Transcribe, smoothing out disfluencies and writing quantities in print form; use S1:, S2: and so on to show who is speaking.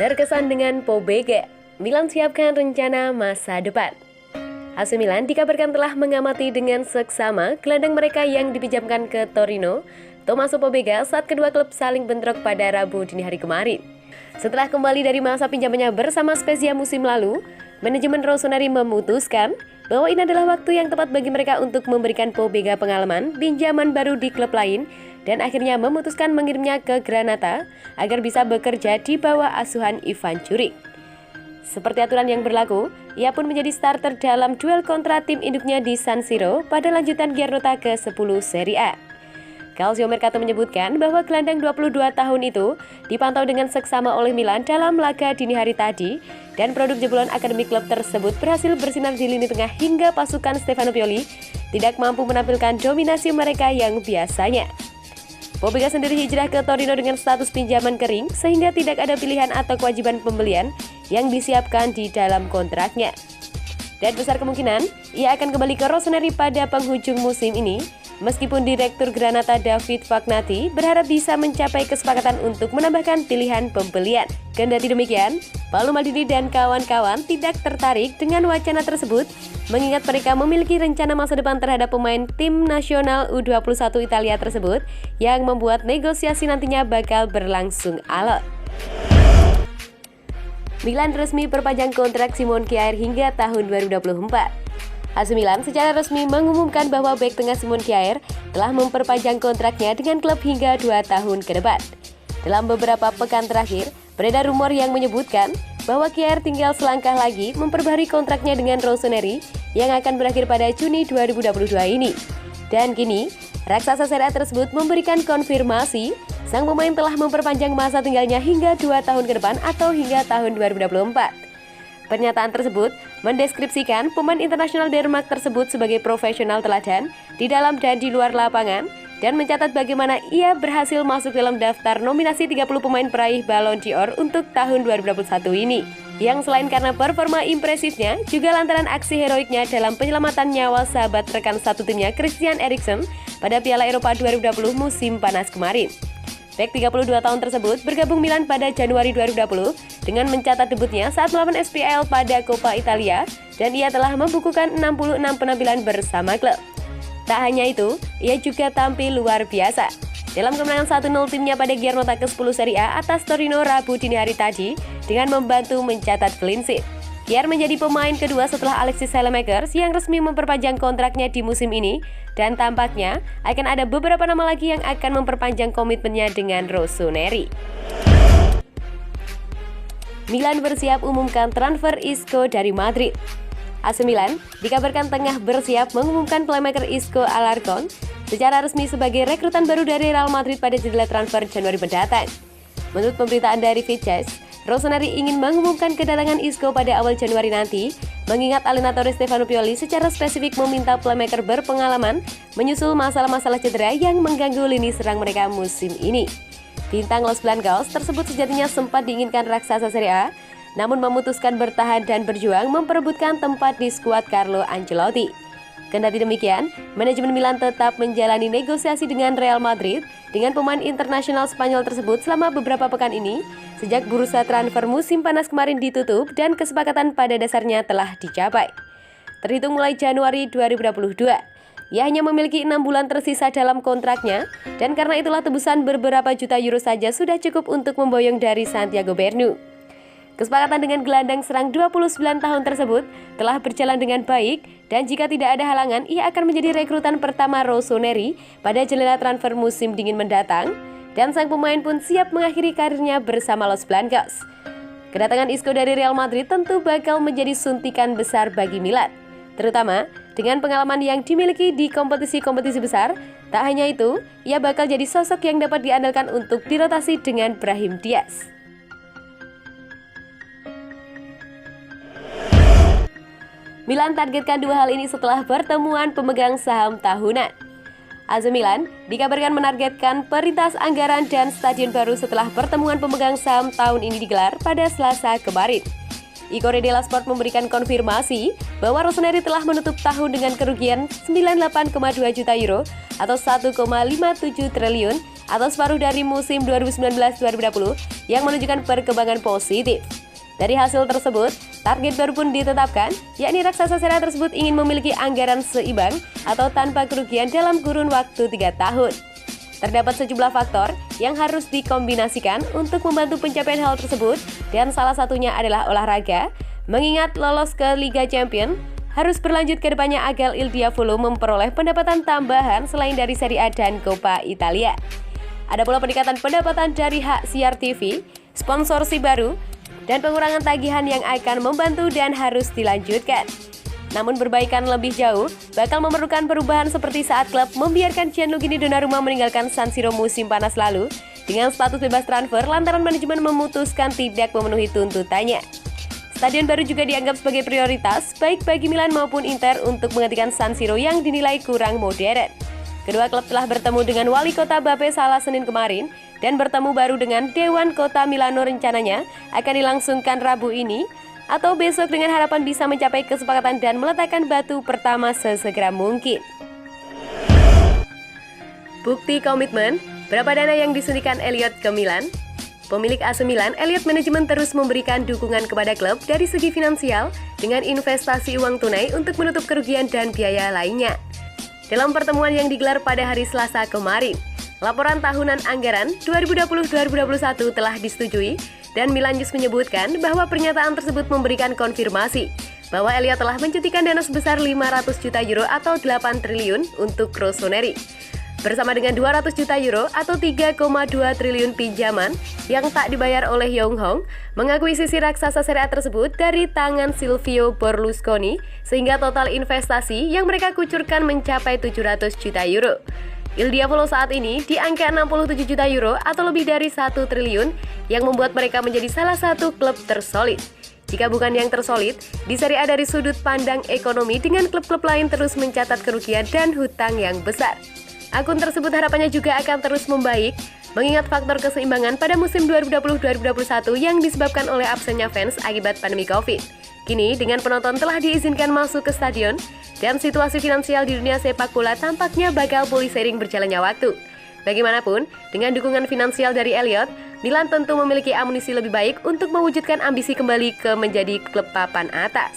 S1: Terkesan dengan Pobega, Milan siapkan rencana masa depan. AC Milan dikabarkan telah mengamati dengan seksama gelandang mereka yang dipinjamkan ke Torino, Tommaso Pobega, saat kedua klub saling bentrok pada Rabu dini hari kemarin. Setelah kembali dari masa pinjamannya bersama Spezia musim lalu, manajemen Rossoneri memutuskan bahwa ini adalah waktu yang tepat bagi mereka untuk memberikan Pobega pengalaman pinjaman baru di klub lain dan akhirnya memutuskan mengirimnya ke Granata agar bisa bekerja di bawah asuhan Ivan Juric. Seperti aturan yang berlaku, ia pun menjadi starter dalam duel kontra tim induknya di San Siro pada lanjutan Giarrota ke-10 Serie A. Calcio Mercato menyebutkan bahwa gelandang 22 tahun itu dipantau dengan seksama oleh Milan dalam laga dini hari tadi dan produk jebolan akademi klub tersebut berhasil bersinar di lini tengah hingga pasukan Stefano Pioli tidak mampu menampilkan dominasi mereka yang biasanya. Pobega sendiri hijrah ke Torino dengan status pinjaman kering sehingga tidak ada pilihan atau kewajiban pembelian yang disiapkan di dalam kontraknya. Dan besar kemungkinan ia akan kembali ke Rossoneri pada penghujung musim ini. Meskipun Direktur Granata David Fagnati berharap bisa mencapai kesepakatan untuk menambahkan pilihan pembelian. Kendati demikian, Paolo Maldini dan kawan-kawan tidak tertarik dengan wacana tersebut, mengingat mereka memiliki rencana masa depan terhadap pemain tim nasional U21 Italia tersebut, yang membuat negosiasi nantinya bakal berlangsung alot. Milan resmi perpanjang kontrak Simon Kjaer hingga tahun 2024. AC Milan secara resmi mengumumkan bahwa bek tengah Simon Kjaer telah memperpanjang kontraknya dengan klub hingga 2 tahun ke depan. Dalam beberapa pekan terakhir, beredar rumor yang menyebutkan bahwa Kjaer tinggal selangkah lagi memperbaharui kontraknya dengan Rossoneri yang akan berakhir pada Juni 2022 ini. Dan kini, raksasa Serie A tersebut memberikan konfirmasi sang pemain telah memperpanjang masa tinggalnya hingga 2 tahun ke depan atau hingga tahun 2024. Pernyataan tersebut mendeskripsikan pemain internasional Denmark tersebut sebagai profesional teladan di dalam dan di luar lapangan dan mencatat bagaimana ia berhasil masuk dalam daftar nominasi 30 pemain peraih Ballon d'Or untuk tahun 2021 ini. Yang selain karena performa impresifnya, juga lantaran aksi heroiknya dalam penyelamatan nyawa sahabat rekan satu timnya Christian Eriksen pada Piala Eropa 2020 musim panas kemarin. Bek 32 tahun tersebut bergabung Milan pada Januari 2020 dengan mencatat debutnya saat melawan SPL pada Coppa Italia dan ia telah membukukan 66 penampilan bersama klub. Tak hanya itu, ia juga tampil luar biasa. Dalam kemenangan 1-0 timnya pada Giarrota ke-10 Serie A atas Torino Rabu dini hari tadi dengan membantu mencatat clean sheet. Kjaer menjadi pemain kedua setelah Alexis Saelemaekers yang resmi memperpanjang kontraknya di musim ini dan tampaknya akan ada beberapa nama lagi yang akan memperpanjang komitmennya dengan Rossoneri. Milan bersiap umumkan transfer Isco dari Madrid. AC Milan dikabarkan tengah bersiap mengumumkan playmaker Isco Alarcon secara resmi sebagai rekrutan baru dari Real Madrid pada jendela transfer Januari mendatang. Menurut pemberitaan dari Vitesse, Rossoneri ingin mengumumkan kedatangan Isco pada awal Januari nanti, mengingat allenatore Stefano Pioli secara spesifik meminta playmaker berpengalaman menyusul masalah-masalah cedera yang mengganggu lini serang mereka musim ini. Bintang Los Blancos tersebut sejatinya sempat diinginkan raksasa Serie A, namun memutuskan bertahan dan berjuang memperebutkan tempat di skuad Carlo Ancelotti. Kendati demikian, manajemen Milan tetap menjalani negosiasi dengan Real Madrid dengan pemain internasional Spanyol tersebut selama beberapa pekan ini, sejak bursa transfer musim panas kemarin ditutup dan kesepakatan pada dasarnya telah dicapai. Terhitung mulai Januari 2022, ia hanya memiliki 6 bulan tersisa dalam kontraknya, dan karena itulah tebusan beberapa juta euro saja sudah cukup untuk memboyong dari Santiago Bernabeu. Kesepakatan dengan gelandang serang 29 tahun tersebut telah berjalan dengan baik dan jika tidak ada halangan, ia akan menjadi rekrutan pertama Rossoneri pada jendela transfer musim dingin mendatang dan sang pemain pun siap mengakhiri karirnya bersama Los Blancos. Kedatangan Isco dari Real Madrid tentu bakal menjadi suntikan besar bagi Milan, terutama dengan pengalaman yang dimiliki di kompetisi-kompetisi besar. Tak hanya itu, ia bakal jadi sosok yang dapat diandalkan untuk dirotasi dengan Brahim Diaz. Milan targetkan dua hal ini setelah pertemuan pemegang saham tahunan. AC Milan dikabarkan menargetkan perintas anggaran dan stadion baru setelah pertemuan pemegang saham tahun ini digelar pada Selasa kemarin. Corriere dello Sport memberikan konfirmasi bahwa Rossoneri telah menutup tahun dengan kerugian 98,2 juta euro atau 1,57 triliun atau separuh dari musim 2019-2020 yang menunjukkan perkembangan positif. Dari hasil tersebut, target baru pun ditetapkan, yakni raksasa Serie A tersebut ingin memiliki anggaran seimbang atau tanpa kerugian dalam kurun waktu 3 tahun. Terdapat sejumlah faktor yang harus dikombinasikan untuk membantu pencapaian hal tersebut, dan salah satunya adalah olahraga, mengingat lolos ke Liga Champions harus berlanjut ke depannya agar Il Diavolo memperoleh pendapatan tambahan selain dari Serie A dan Coppa Italia. Ada pula peningkatan pendapatan dari hak siar TV, sponsorship baru, dan pengurangan tagihan yang akan membantu dan harus dilanjutkan. Namun berbaikan lebih jauh bakal memerlukan perubahan seperti saat klub membiarkan Gianluigi Donnarumma meninggalkan San Siro musim panas lalu dengan status bebas transfer lantaran manajemen memutuskan tidak memenuhi tuntutannya. Stadion baru juga dianggap sebagai prioritas baik bagi Milan maupun Inter untuk menggantikan San Siro yang dinilai kurang modern. Kedua klub telah bertemu dengan wali kota Bape Salah Senin kemarin dan bertemu baru dengan Dewan Kota Milano rencananya akan dilangsungkan Rabu ini atau besok dengan harapan bisa mencapai kesepakatan dan meletakkan batu pertama sesegera mungkin. Bukti komitmen, berapa dana yang disuntikan Elliott ke Milan? Pemilik AC Milan, Elliott Manajemen terus memberikan dukungan kepada klub dari segi finansial dengan investasi uang tunai untuk menutup kerugian dan biaya lainnya. Dalam pertemuan yang digelar pada hari Selasa kemarin, laporan tahunan anggaran 2020-2021 telah disetujui dan Milan News menyebutkan bahwa pernyataan tersebut memberikan konfirmasi bahwa Elliott telah mencutikan dana sebesar 500 juta euro atau 8 triliun untuk Rossoneri. Bersama dengan 200 juta euro atau 3,2 triliun pinjaman yang tak dibayar oleh Yong Hong, mengakuisisi raksasa Serie A tersebut dari tangan Silvio Berlusconi, sehingga total investasi yang mereka kucurkan mencapai 700 juta euro. Il Diavolo saat ini di angka 67 juta euro atau lebih dari 1 triliun yang membuat mereka menjadi salah satu klub tersolid. Jika bukan yang tersolid, di Serie A dari sudut pandang ekonomi dengan klub-klub lain terus mencatat kerugian dan hutang yang besar. Akun tersebut harapannya juga akan terus membaik, mengingat faktor keseimbangan pada musim 2020-2021 yang disebabkan oleh absennya fans akibat pandemi COVID. Kini, dengan penonton telah diizinkan masuk ke stadion, dan situasi finansial di dunia sepak bola tampaknya bakal pulih seiring berjalannya waktu. Bagaimanapun, dengan dukungan finansial dari Elliott, Milan tentu memiliki amunisi lebih baik untuk mewujudkan ambisi kembali ke menjadi klub papan atas.